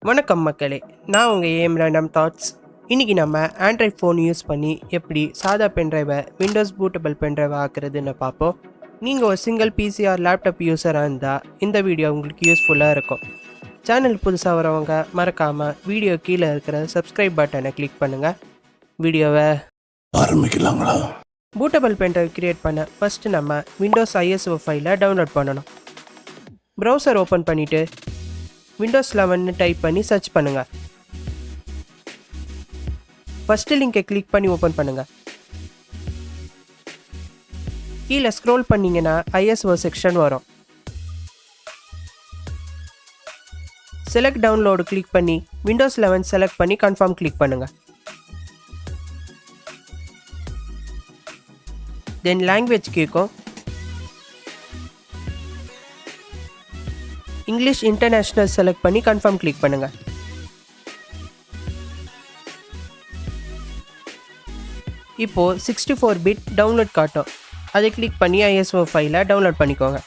வணக்கம் மக்களே, நான் உங்கள் ஏஎம் ரேண்டம் தாட்ஸ். இன்றைக்கி நம்ம ஆண்ட்ராய்ட் ஃபோன் யூஸ் பண்ணி எப்படி சாதா பென்ட்ரைவை விண்டோஸ் பூட்டபிள் பென்ட்ரைவை ஆக்குறதுன்னு பார்ப்போம். நீங்கள் ஒரு சிங்கிள் பிசிஆர் லேப்டாப் யூஸராக இருந்தால் இந்த வீடியோ உங்களுக்கு யூஸ்ஃபுல்லாக இருக்கும். சேனல் புதுசாக வரவங்க மறக்காமல் வீடியோ கீழே இருக்கிற சப்ஸ்கிரைப் பட்டனை கிளிக் பண்ணுங்கள். வீடியோவை ஆரம்பிக்கலாங்களா? பூட்டபிள் பென்ட்ரைவ் கிரியேட் பண்ண ஃபஸ்ட்டு நம்ம விண்டோஸ் ஐஎஸ்ஓ ஃபைலை டவுன்லோட் பண்ணணும். ப்ரௌசர் ஓப்பன் பண்ணிவிட்டு விண்டோஸ் 11 டைப் பண்ணி சர்ச் பண்ணுங்கள். ஃபஸ்ட்டு லிங்கை கிளிக் பண்ணி ஓப்பன் பண்ணுங்கள். கீழே ஸ்க்ரோல் பண்ணிங்கன்னா ஐஎஸ்ஓ செக்ஷன் வரும். செலக்ட் டவுன்லோடு கிளிக் பண்ணி விண்டோஸ் 11 செலக்ட் பண்ணி கன்ஃபார்ம் கிளிக் பண்ணுங்கள். தென் லாங்குவேஜ் கேட்கும். இங்கிலீஷ் இன்டர்நேஷ்னல் செலக்ட் பண்ணி கன்ஃபார்ம் கிளிக் பண்ணுங்கள். இப்போது 64 பிட் டவுன்லோட் காட்டும். அதை கிளிக் பண்ணி ஐஎஸ்ஓ ஃபைலை டவுன்லோட் பண்ணிக்கோங்க.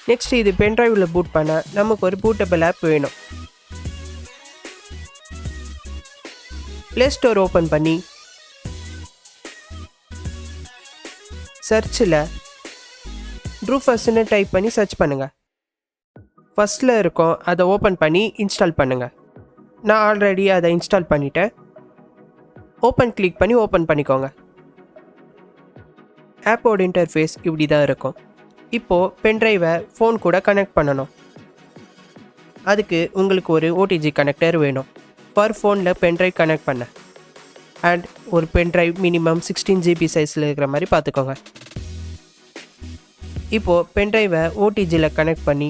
நெக்ஸ்ட் இது பென்ட்ரைவில் பூட் பண்ண நமக்கு ஒரு பூட்டபிள் ஆப் வேணும். ப்ளே ஸ்டோர் ஓப்பன் பண்ணி சர்ச்சில் ட்ரூஃபர்ஸ்ன்னு டைப் பண்ணி சர்ச் பண்ணுங்கள். ஃபஸ்ட்டில் இருக்கும், அதை ஓப்பன் பண்ணி இன்ஸ்டால் பண்ணுங்கள். நான் ஆல்ரெடி அதை இன்ஸ்டால் பண்ணிட்டேன். ஓப்பன் கிளிக் பண்ணி ஓப்பன் பண்ணிக்கோங்க. ஆப்போட இன்டர்ஃபேஸ் இப்படி தான் இருக்கும். இப்போது பென்ட்ரைவை ஃபோன் கூட கனெக்ட் பண்ணணும். அதுக்கு உங்களுக்கு ஒரு ஓடிஜி கனெக்டர் வேணும். பர் ஃபோனில் பென்ட்ரைவ் கனெக்ட் பண்ண அண்ட் ஒரு பென்ட்ரைவ் மினிமம் 16 GB சைஸில் இருக்கிற மாதிரி பார்த்துக்கோங்க. இப்போது பென்ட்ரைவை ஓடிஜியில் கனெக்ட் பண்ணி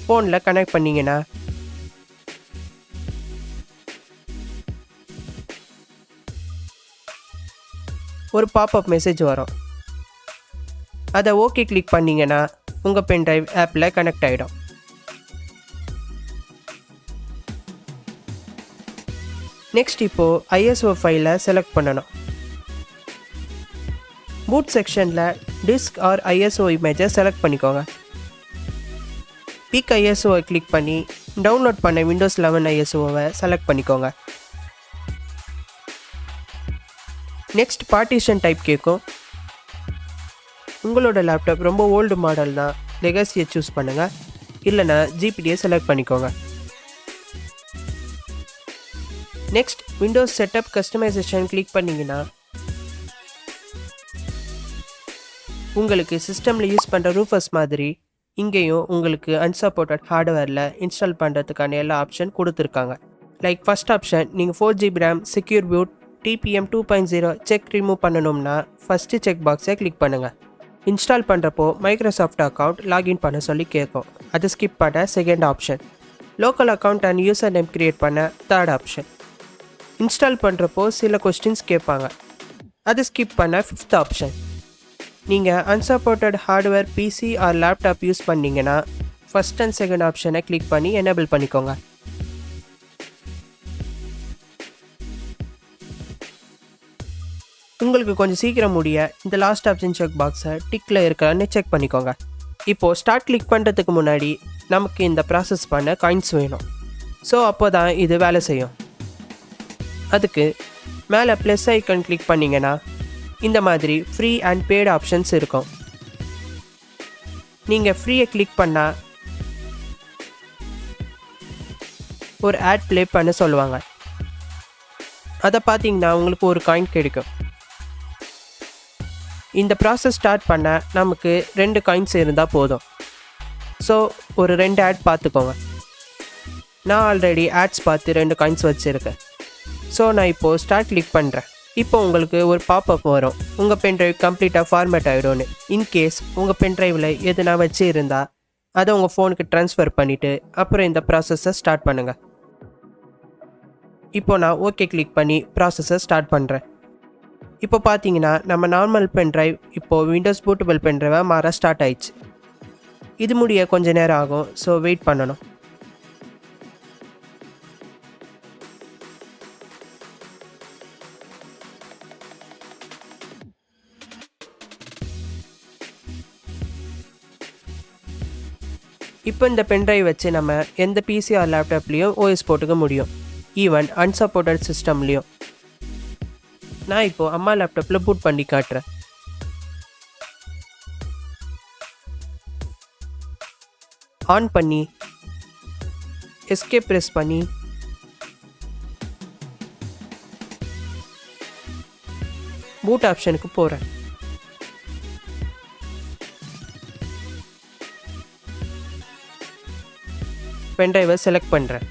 ஃபோனில் கனெக்ட் பண்ணிங்கன்னா ஒரு பாப்அப் மெசேஜ் வரும். அதை ஓகே கிளிக் பண்ணிங்கன்னா உங்கள் பென்ட்ரைவ் ஆப்பில் கனெக்ட் ஆகிடும். நெக்ஸ்ட் இப்போது ஐஎஸ்ஓ ஃபைலை செலக்ட் பண்ணணும். பூட் செக்ஷனில் டிஸ்க் ஆர் ஐஎஸ்ஓ இமேஜை செலக்ட் பண்ணிக்கோங்க. பிக் ஐஎஸ்ஓவை கிளிக் பண்ணி டவுன்லோட் பண்ண விண்டோஸ் 11 ஐஎஸ்ஓவை செலக்ட் பண்ணிக்கோங்க. நெக்ஸ்ட் பார்ட்டிஷன் டைப் கேட்கும். உங்களோட லேப்டாப் ரொம்ப ஓல்டு மாடல் தான், லெகசியை சூஸ் பண்ணுங்கள். இல்லைனா ஜிபிடியை செலக்ட் பண்ணிக்கோங்க. Next Windows setup customisation click பண்ணிங்கன்னா உங்களுக்கு சிஸ்டமில் யூஸ் பண்ணுற ரூஃபர்ஸ் மாதிரி இங்கேயும் உங்களுக்கு அன்சப்போர்ட்டட் ஹார்ட்வேரில் இன்ஸ்டால் பண்ணுறதுக்கான எல்லா ஆப்ஷன் கொடுத்துருக்காங்க. லைக் ஃபஸ்ட் ஆப்ஷன், நீங்கள் 4GB RAM secure boot TPM 2.0 check remove பண்ணணும்னா ஃபஸ்ட்டு செக் பாக்ஸை கிளிக் பண்ணுங்கள். இன்ஸ்டால் பண்ணுறப்போ மைக்ரோசாஃப்ட் அக்கௌண்ட் லாகின் பண்ண சொல்லி கேட்கும். அதை ஸ்கிப் பண்ண second option. Local account and user name create பண்ண தேர்ட் ஆப்ஷன். இன்ஸ்டால் பண்ணுறப்போ சில கொஸ்டின்ஸ் கேட்பாங்க. அதை ஸ்கிப் பண்ண ஃபிஃப்த் ஆப்ஷன். நீங்கள் unsupported hardware PC or laptop use பண்ணிங்கன்னா ஃபஸ்ட் அண்ட் செகண்ட் ஆப்ஷனை கிளிக் பண்ணி எனேபிள் பண்ணிக்கோங்க. உங்களுக்கு கொஞ்சம் சீக்கிரம் முடிய இந்த லாஸ்ட் ஆப்ஷன் செக் பாக்ஸை டிக்கில் இருக்கான்னு செக் பண்ணிக்கோங்க. இப்போது ஸ்டார்ட் கிளிக் பண்ணுறதுக்கு முன்னாடி நமக்கு இந்த ப்ராசஸ் பண்ண காயின்ஸ் வேணும். ஸோ அப்போ தான் இது வேலை செய்யும். அதுக்கு மேலே ப்ளஸ் ஐக்கன் கிளிக் பண்ணிங்கன்னா இந்த மாதிரி ஃப்ரீ அண்ட் பெய்டு ஆப்ஷன்ஸ் இருக்கும். நீங்கள் ஃப்ரீயை கிளிக் பண்ணால் ஒரு ஆட் ப்ளே பண்ண சொல்லுவாங்க. அதை பார்த்தீங்கன்னா உங்களுக்கு ஒரு காயின் கிடைக்கும். இந்த ப்ராசஸ் ஸ்டார்ட் பண்ண நமக்கு 2 காயின்ஸ் இருந்தால் போதும். ஸோ ஒரு 2 ஆட் பார்த்துக்கோங்க. நான் ஆல்ரெடி ஆட்ஸ் பார்த்து 2 காயின்ஸ் வச்சுருக்கேன். ஸோ நான் இப்போது ஸ்டார்ட் கிளிக் பண்ணுறேன். இப்போ உங்களுக்கு ஒரு பாப்அப் வரும், உங்கள் பென்ட்ரைவ் கம்ப்ளீட்டாக ஃபார்மேட் ஆகிடும்னு. இன்கேஸ் உங்கள் பென்ட்ரைவில் எதுனா வச்சு இருந்தால் அதை உங்கள் ஃபோனுக்கு ட்ரான்ஸ்ஃபர் பண்ணிவிட்டு அப்புறம் இந்த ப்ராசஸை ஸ்டார்ட் பண்ணுங்கள். இப்போது நான் ஓகே கிளிக் பண்ணி ப்ராசஸை ஸ்டார்ட் பண்ணுறேன். இப்போ பார்த்தீங்கன்னா நம்ம நார்மல் பென்ட்ரைவ் இப்போது விண்டோஸ் பூட்டபிள் பென்ட்ரைவாக மாற ஸ்டார்ட் ஆயிடுச்சு. இது முடிய கொஞ்சம் நேரம் ஆகும், ஸோ வெயிட் பண்ணணும். இப்போ இந்த பென்ட்ரைவ் வச்சு நம்ம எந்த பிசி ஆர் லேப்டாப்லேயும் ஓஎஸ் போட்டுக்க முடியும், ஈவன் அன்சப்போர்ட்டட் சிஸ்டம்லேயும். நான் இப்போது அம்மா லேப்டாப்பில் பூட் பண்ணி காட்டுறேன். ஆன் பண்ணி எஸ்கேப் ப்ரெஸ் பண்ணி பூட் ஆப்ஷனுக்கு போகிறேன். பென்ட்ரைவை செலக்ட் பண்ணுறேன்.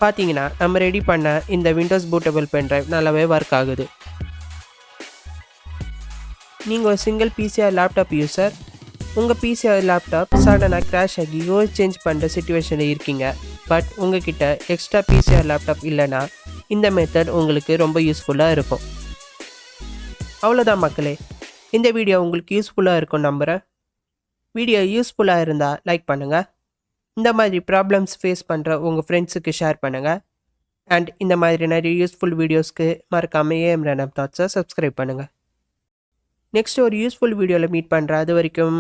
பார்த்தீங்கன்னா நம்ம ரெடி பண்ண இந்த விண்டோஸ் பூட்டபிள் பென்ட்ரைவ் நல்லாவே ஒர்க் ஆகுது. நீங்கள் ஒரு சிங்கிள் பிசிஆர் லேப்டாப் யூஸர், உங்கள் பிசிஆர் லேப்டாப் சடனாக கிராஷ் ஆகி யூஎஸ் சேஞ்ச் பண்ணுற சுச்சுவேஷனில் இருக்கீங்க, பட் உங்ககிட்ட எக்ஸ்ட்ரா பிசிஆர் லேப்டாப் இல்லைன்னா இந்த மெத்தட் உங்களுக்கு ரொம்ப யூஸ்ஃபுல்லாக இருக்கும். அவ்வளோதான் மக்களே, இந்த வீடியோ உங்களுக்கு யூஸ்ஃபுல்லாக இருக்கும் நம்புகிறேன். வீடியோ யூஸ்ஃபுல்லாக இருந்தால் லைக் பண்ணுங்கள், இந்த மாதிரி ப்ராப்ளம்ஸ் ஃபேஸ் பண்ணுற உங்கள் ஃப்ரெண்ட்ஸுக்கு ஷேர் பண்ணுங்கள், அண்ட் இந்த மாதிரி நிறைய யூஸ்ஃபுல் வீடியோஸ்க்கு மறக்காமல் ஏஎம் ரேண்டம் தாட்ஸை சப்ஸ்கிரைப் பண்ணுங்கள். நெக்ஸ்ட் ஒரு யூஸ்ஃபுல் வீடியோவில் மீட் பண்ணுறேன். அது வரைக்கும்